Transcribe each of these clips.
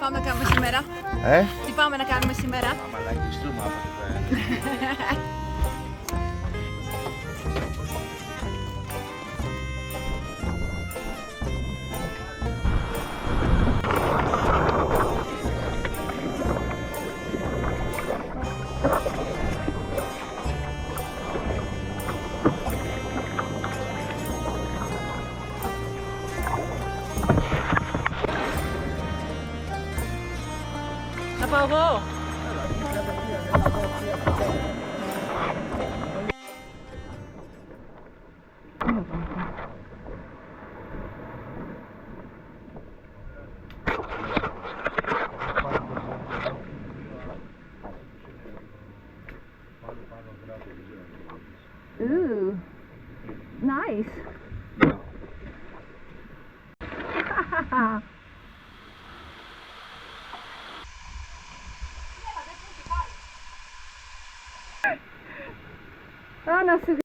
πάμε να κάνουμε σήμερα? Τι πάμε να κάνουμε σήμερα? Άμα λαϊκιστούμε από την πέρα. Να πάω εγώ. Ooh, nice. Να σου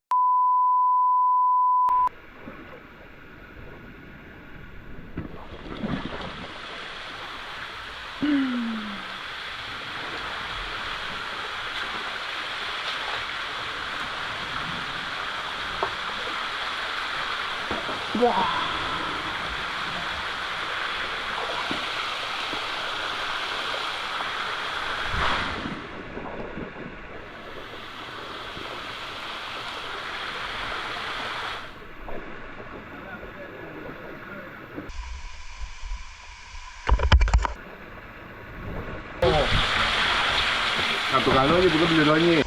Από το κανόνι που δεν πληρώνει.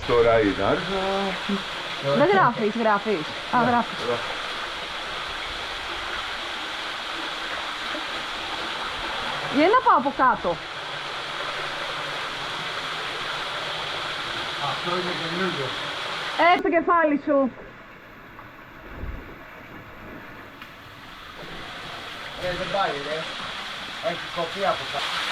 Τώρα είναι άργα. δεν γράφεις. Α, γράφεις. Για να πάω από κάτω. Αυτό είναι καινούργιο. Το κεφάλι σου. Δεν πάει ρε. Έχει κοπεί από κάτω.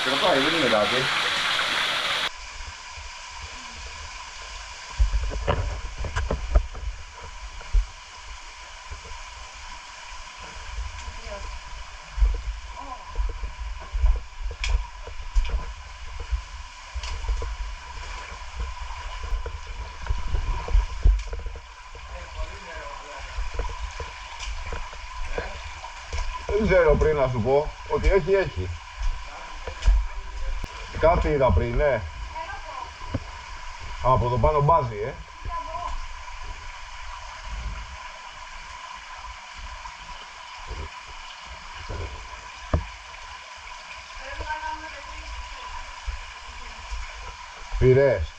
Κρατάει, δεν είναι κάτι. Δεν ξέρω πριν να σου πω, ότι έχει. Κάτι είδα πριν, ναι. Από το πάνω μπάζει, Πήρες.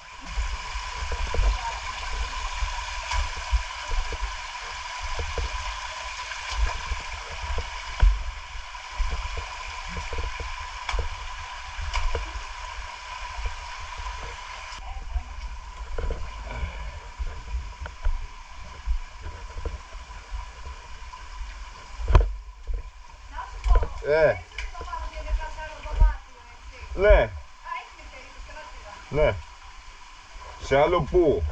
Ναι. Ναι. Σε άλλο που?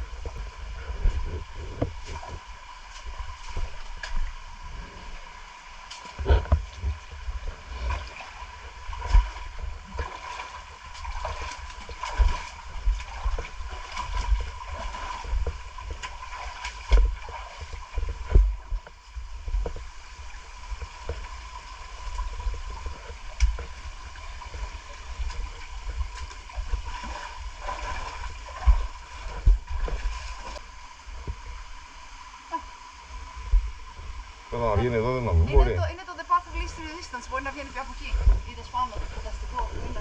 Τώρα να βγαίνει εδώ δεν μπορεί. Είναι το The Path of Least Resistance, μπορεί να βγαίνει πιο από εκεί. Είδες πάνω, το φανταστικό που είναι.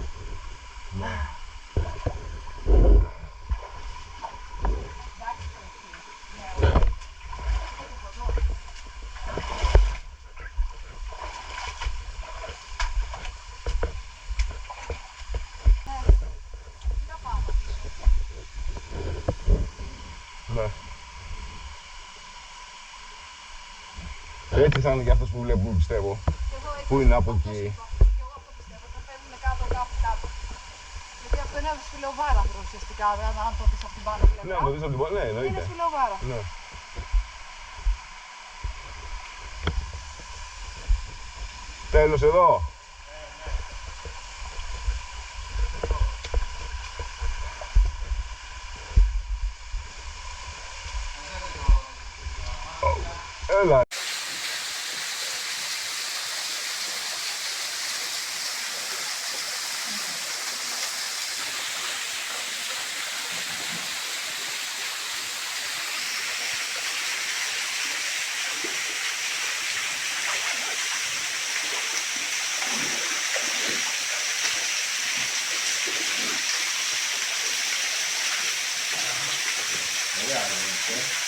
Έτσι θα είναι και αυτός που βλέπουμε, πιστεύω. Πού είναι από εκεί. Και εγώ αυτό πιστεύω. Θα παίρνουν κάπου. Γιατί αυτό είναι σφυλοβάραθρο ουσιαστικά. Αν το δεις από την πάνω πλευρά. Ναι, αν το δεις από την πάνω, ναι, εννοείται. Είναι σφυλοβάραθρο. Ναι. Τέλος εδώ. Έλα.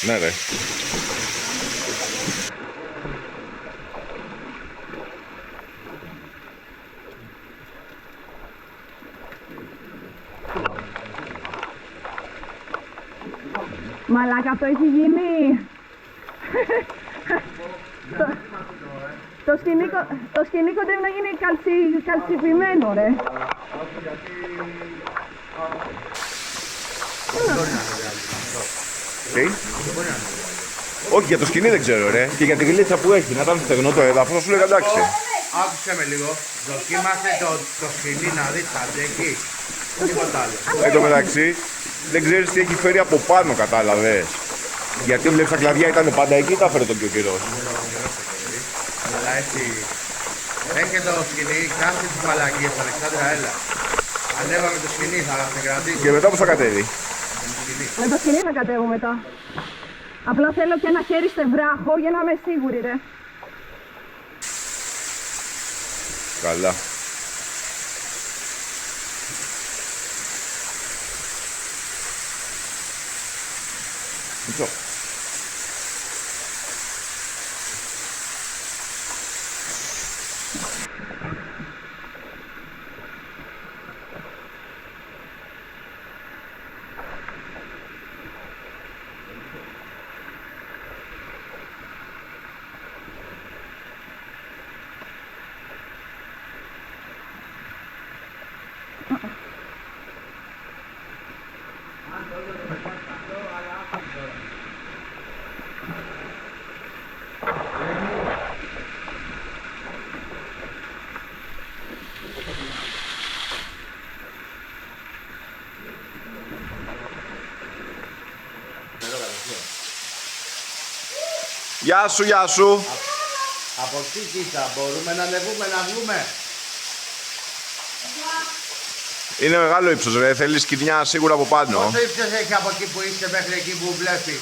Ναι, ρε. Μαλάκα, αυτό έχει γίνει. Το σκηνή κοντεύει να γίνει καλτσιπημένο, ρε. Τι? Όχι, για το σκηνή δεν ξέρω, ρε. Και για τη γλίτσα που έχει, να ήταν στεγνό το έδαφος, θα σου λέγα εντάξει. Άκουσε με λίγο. Δοκίμασε το σκηνή να δεις αντέκει. Τίποτα άλλο. Εν τω μεταξύ, δεν ξέρεις τι έχει φέρει από πάνω, κατάλαβες. Γιατί βλέπεις τα κλαδιά ήταν πάντα εκεί, τα έφερε τον πιο καιρός. Αλλά έτσι. Έχει το σκηνή, κάθε τις μαλακίες, Αλεξάνδρα, έλα. Ανέβαμε το σκηνή, θα σε κρατήσει. Και μετά πώς θα κατέβει. Με το σκηνή να κατέβω μετά. Απλά θέλω και ένα χέρι σε βράχο για να είμαι σίγουρη, ρε. Καλά. Μισό. Γεια σου, γεια σου. Από τι κοίτα, μπορούμε να ανεβούμε, να βγούμε. Είναι μεγάλο ύψος, ρε. Θέλει σκηνιά σίγουρα από πάνω. Πόσο ύψος έχει από εκεί που είσαι μέχρι εκεί που βλέπεις.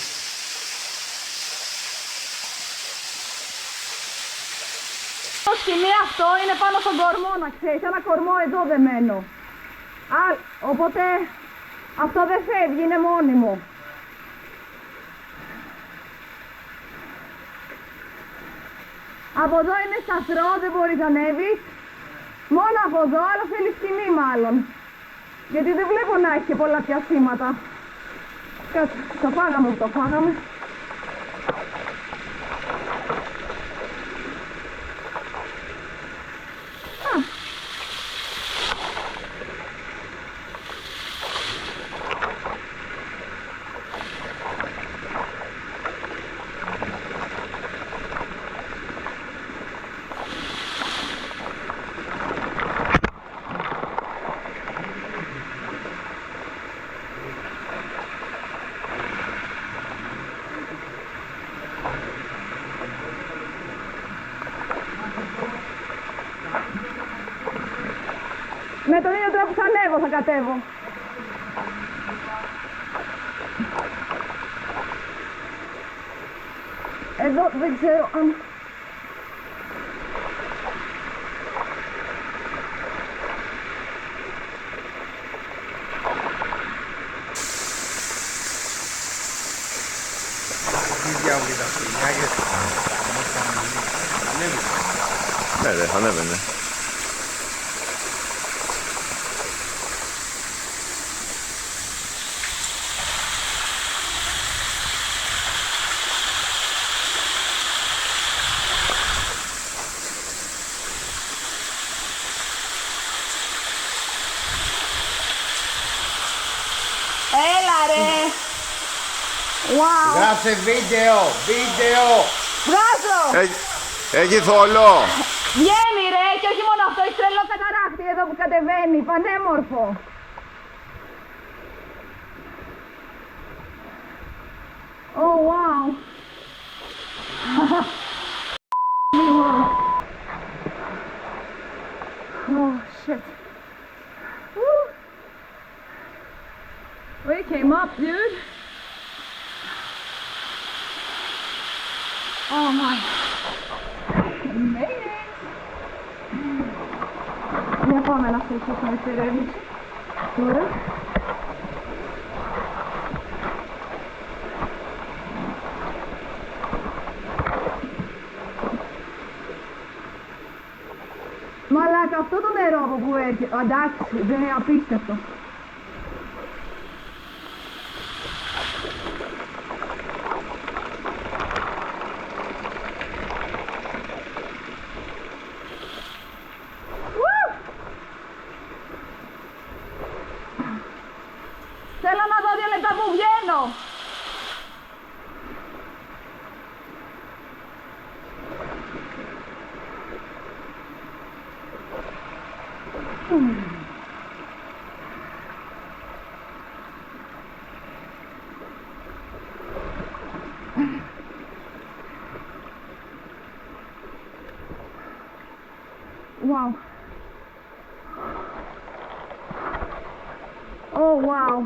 Το σκηνή αυτό είναι πάνω στον κορμό, να ξέρεις. Ένα κορμό εδώ δεμένο. Οπότε αυτό δεν φεύγει, είναι μόνιμο. Από εδώ είναι σταθερό, δεν μπορείς να ανέβεις. Μόνο από εδώ, αλλά θέλει σκηνή μάλλον. Γιατί δεν βλέπω να έχει και πολλά πιασίματα. Κάτσε, το φάγαμε που το φάγαμε. Με τον ίδιο τρόπο που θα ανέβω, θα κατέβω. Εδώ δεν ξέρω αν... Τι διάβολη τα σκηνιά, γιατί ανέβει. Ναι, ρε, ανέβαινε. Wow! Γράψε βίντεο, βίντεο. Βγάζω! Έχει θολό. Βγαίνει ρε, και όχι μόνο αυτό, έχει τρελό καταράκτη εδώ που κατεβαίνει, πανέμορφο. Oh wow. Oh shit. Woo. We came up, dude. Oh my. We made it. Για πάμε να συνεχίσουμε τη ρεύση. Τώρα. Μαλάκα, αυτό το νερό από που έρχεται, εντάξει, δεν είναι απίστευτο. Θέλω να δω 2 λεπτά που βγαίνω. Wow. Oh wow.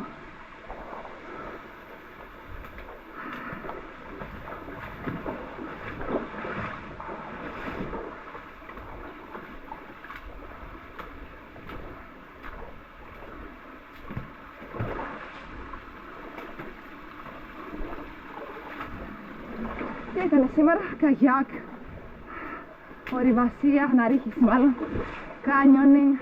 Τι έκανε σήμερα, καγιάκ, ορειβασία, να ρίχνεις μάλλον, κάνιονινγκ.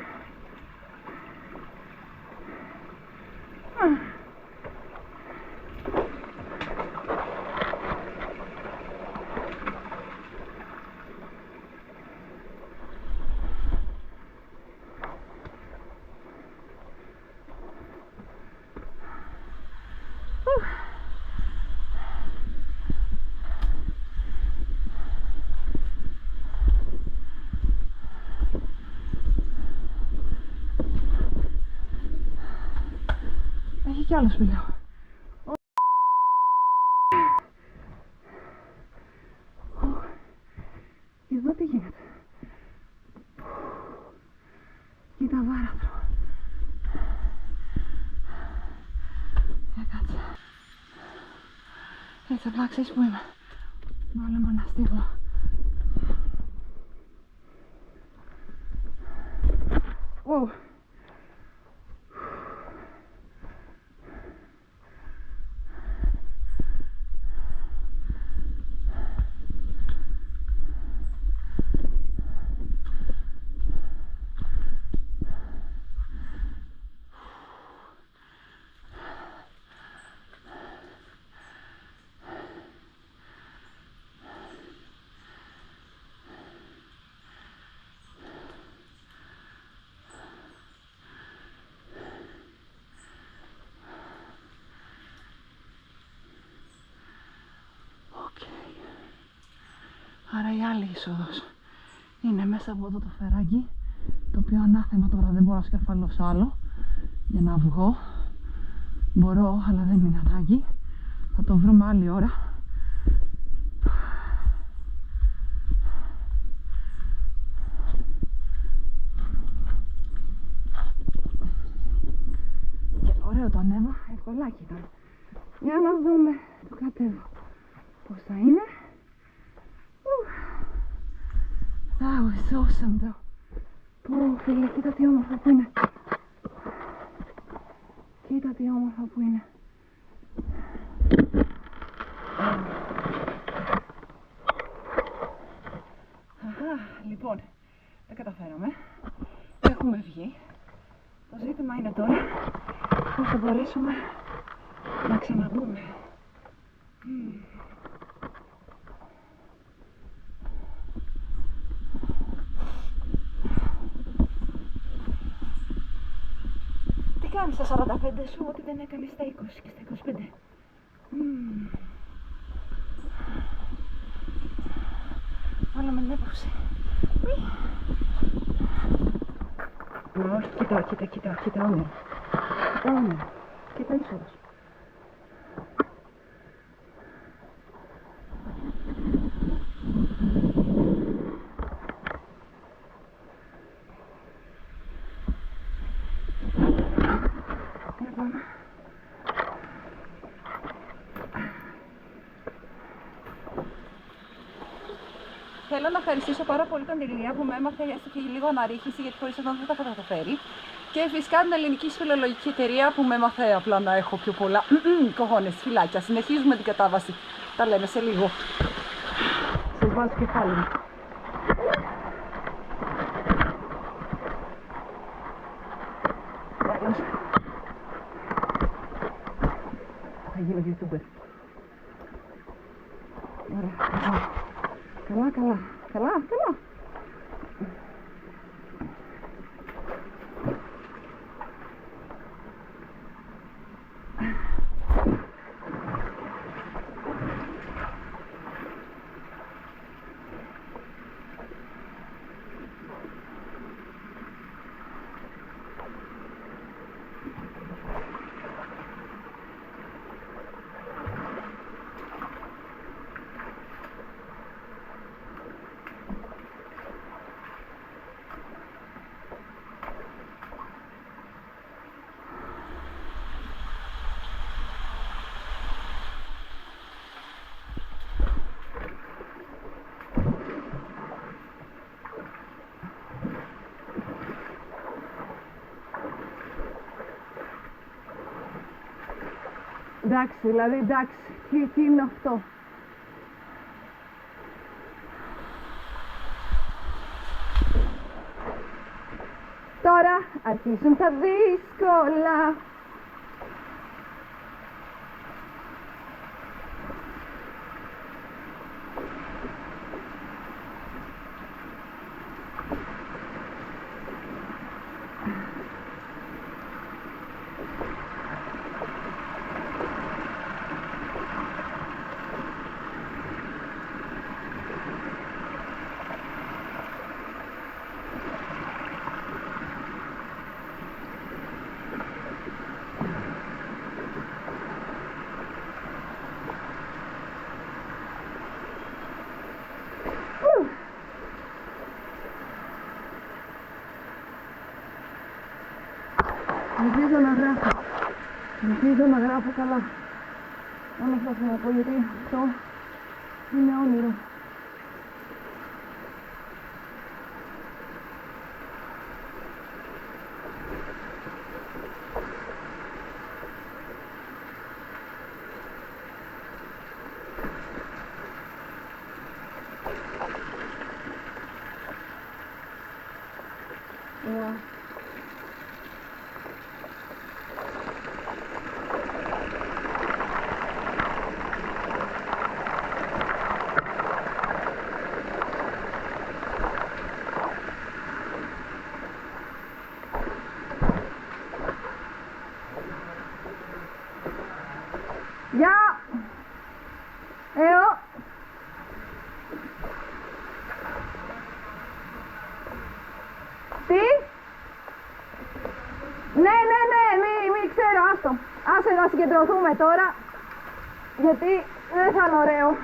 Έχει κι άλλο σπηλαίο. Εδώ τι γίνεται. Κοίτα βάραθρο. Κάτσε. Έτσι απλά ξέρεις που είμαι. Βάλε μου ένα στίβο. Άρα η άλλη είσοδος είναι μέσα από εδώ το φεράκι, το οποίο ανάθεμα τώρα δεν μπορώ να σκαρφαλώσω άλλο για να βγω. Μπορώ, αλλά δεν είναι ανάγκη. Θα το βρούμε άλλη ώρα. Και ωραίο το ανέβα, ευκολάκι ήταν. Για να δούμε το κατέβω πώς θα είναι. That was awesome though. Πω φίλε, κοίτα τι όμορφα που είναι. Κοίτα τι όμορφα που είναι. Λοιπόν, τα καταφέραμε. Έχουμε βγει. Το ζήτημα είναι τώρα πώς θα μπορέσουμε να ξαναμπούμε. Τι κάνεις στα 45 σου, ό,τι δεν έκανες στα 20 και στα 25. Βάλαμε την έποψη. Όχι, κοίτα όνειρο. Κοίτα είσοδος. Θέλω να ευχαριστήσω πάρα πολύ τον Ηλία που με έμαθε έστω και λίγο αναρρίχηση, γιατί χωρίς αυτόν δεν θα καταφέρει. Και φυσικά την Ελληνική Σφυλολογική Εταιρεία που με έμαθε απλά να έχω πιο πολλά κοχώνες, φυλάκια. Συνεχίζουμε την κατάβαση. Τα λέμε σε λίγο. Σας βάζω κεφάλι μου. Θα γίνω YouTuber. Ωραία. Καλά. Εντάξει, τι είναι αυτό. Τώρα αρχίζουν τα δύσκολα. Ελπίζω να γράφω καλά. Όλα αυτά που να πω, γιατί αυτό είναι όνειρο. Γεια! Τι? Ναι, μη ξέρω, άστο. Άσε να συγκεντρωθούμε τώρα, γιατί δεν θα είναι ωραίο.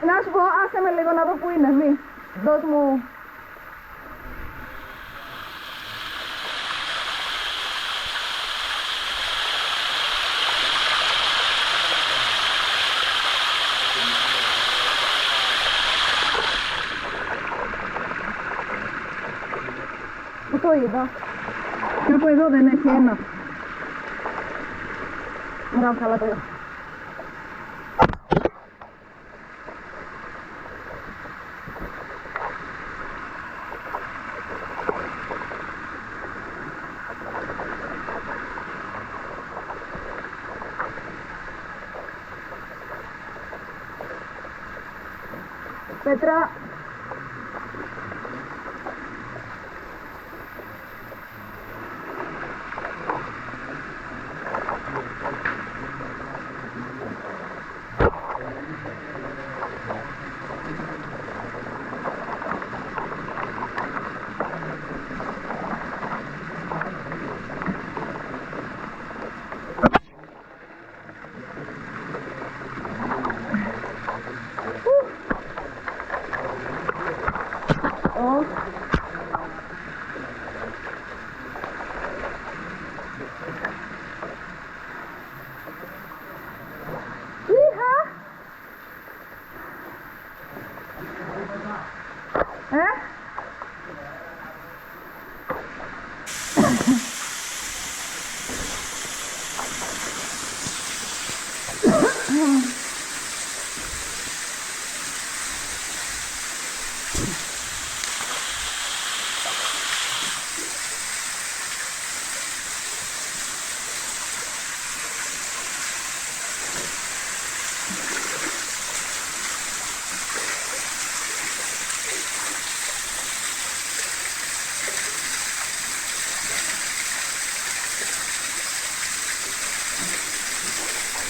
Να σου πω, άσε με λίγο να δω που είναι, μη. Δώσ' μου... Πού το είδα? Κάπου εδώ δεν έχει ένα. Μπράβο, καλά το είδα. Πέτρα.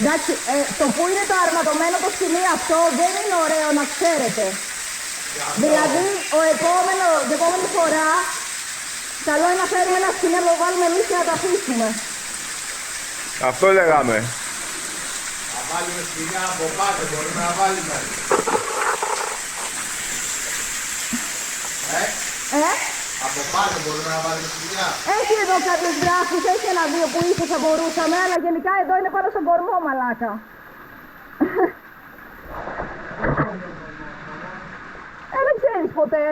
Εντάξει, το που είναι το αρματωμένο το σκηνή αυτό δεν είναι ωραίο να ξέρετε. Δηλαδή, την επόμενη φορά, καλό είναι να φέρουμε ένα σκηνή να το βάλουμε εμείς και να τα αφήσουμε. Αυτό λέγαμε. Να βάλουμε σκηνιά από πάνω, μπορούμε να βάλουμε. Από πάνω μπορούμε να βάλουμε σκηνιά. Έχει εδώ κάποιες δράσεις, έχει ένα-δύο που ίσως θα μπορούσαμε, αλλά γενικά εδώ είναι πάνω στον κορμό, μαλάκα. Δεν ξέρεις ποτέ.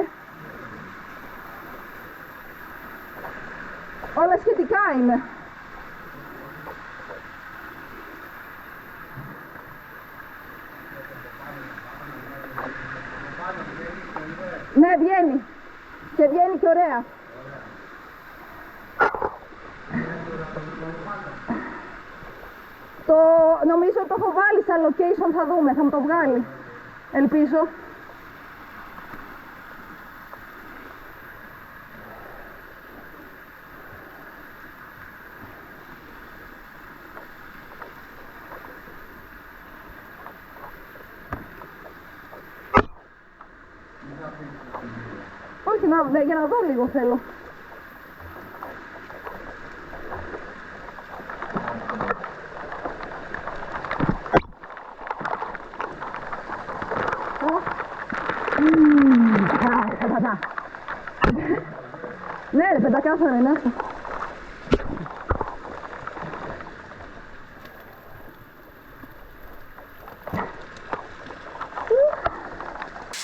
Όλα σχετικά είναι. Ναι, βγαίνει. Και βγαίνει και ωραία. Νομίζω ότι το έχω βάλει σαν location, θα δούμε, θα μου το βγάλει. Ελπίζω. Όχι, για να δω λίγο θέλω. Ναι ρε, πεντακάθαρα είναι αυτό.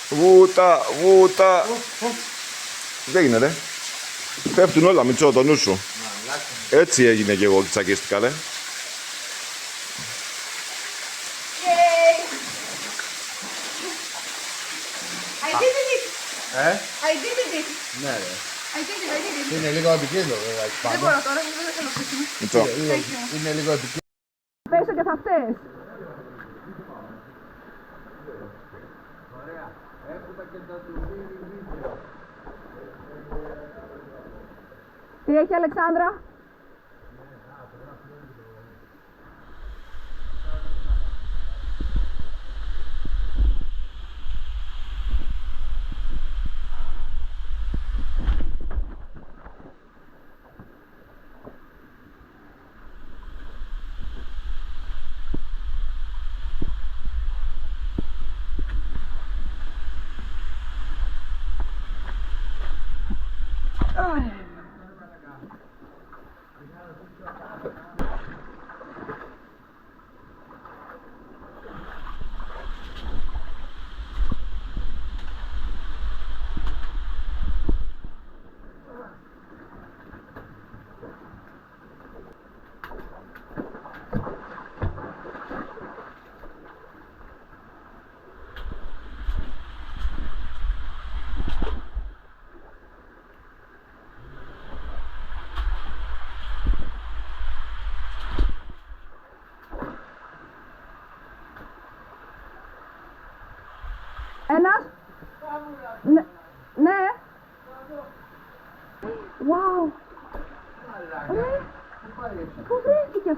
Βούτα, βούτα. Δεν έγινε ρε. Πέφτουν όλα, Μητσό, το νου σου. Έτσι έγινε και εγώ και τσακίστηκα ρε. I did it! I did it! Ναι ρε. I did it! Είναι λίγο επικίνδυνο βέβαια εκεί Δεν πάνω. μπορώ τώρα, δεν θέλω να Μητσό. Είναι λίγο επικίνδυνο. Πέσω και θα φταίς. Τι έχει, Αλεξάνδρα?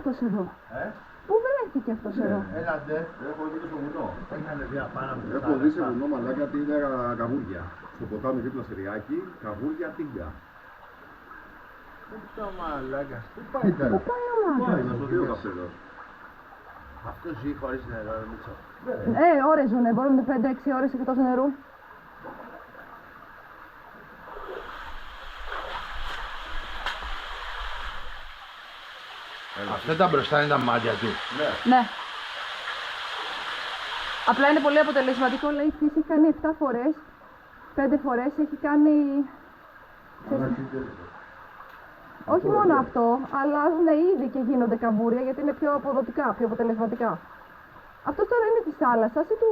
αυτός εδώ? Πού βρέθηκε αυτός εδώ? Έλατε. Έχω δει και στο βουνό. Έχει ανεβεί απάνω από τη Έχω δει σε θάλασσα. βουνό μαλάκα τι έλεγα καβούρια. Στο ποτάμι δίπλα σε ριάκι, καβούρια τίγκα. Το μαλάκα. Πού πάει τώρα? Πού πάει ο Μάκας? Πάει να στο δύο καυτερός. Αυτό ζει χωρίς νερό, Μίτσο. Ώρες ζουνε, μπορούν 5-6 ώρες εκτός νερού. Αυτά τα μπροστά είναι τα μάτια του. Ναι. Απλά είναι πολύ αποτελεσματικό, λέει, η φύση έχει κάνει 7 φορές, 5 φορές έχει κάνει... Όχι μόνο αυτό, αλλάζουν ήδη και γίνονται καβούρια γιατί είναι πιο αποδοτικά, πιο αποτελεσματικά. Αυτός τώρα είναι της θάλασσας ή του...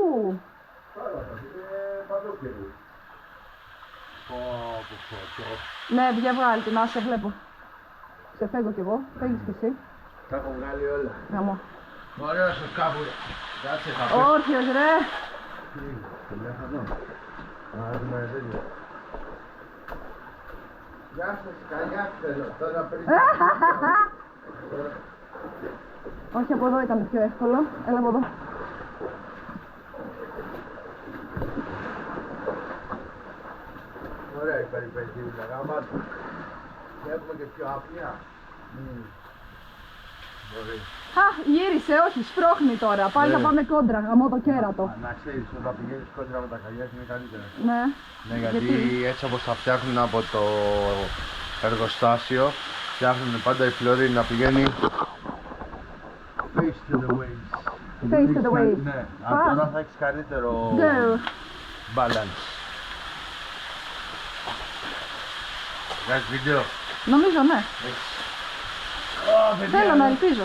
Ναι, βγάλει την, άσε βλέπω. Σε φέγγω κι εγώ, φέγγεις κι εσύ. Τα έχω βγάλει όλα. Γαμό. Ωραίος ο κάπου. Κάτσε θα πει. Όρθιος ρε! Γεια σας, καγιάκ θέλω. Τώρα πριν. Όχι, από εδώ ήταν πιο εύκολο. Έλα από εδώ. Ωραία η περιπέτεια, γαμάτα. Και έχουμε και πιο άπλια. Μπορεί. Α, γύρισε, όχι, σπρώχνει τώρα. Πάλι θα πάμε κόντρα, γαμώ το κέρατο. Να ξέρεις, όταν πηγαίνεις κόντρα με τα καγιάκ είναι καλύτερα. Ναι. Ναι, γιατί έτσι όπως τα φτιάχνουν από το εργοστάσιο, φτιάχνουν πάντα η φλωρή να πηγαίνει face to the waves. Face to the waves. Ναι, από τώρα θα έχεις καλύτερο Go. balance. Βγάζεις βίντεο. Νομίζω, ναι. Θέλω να ελπίζω.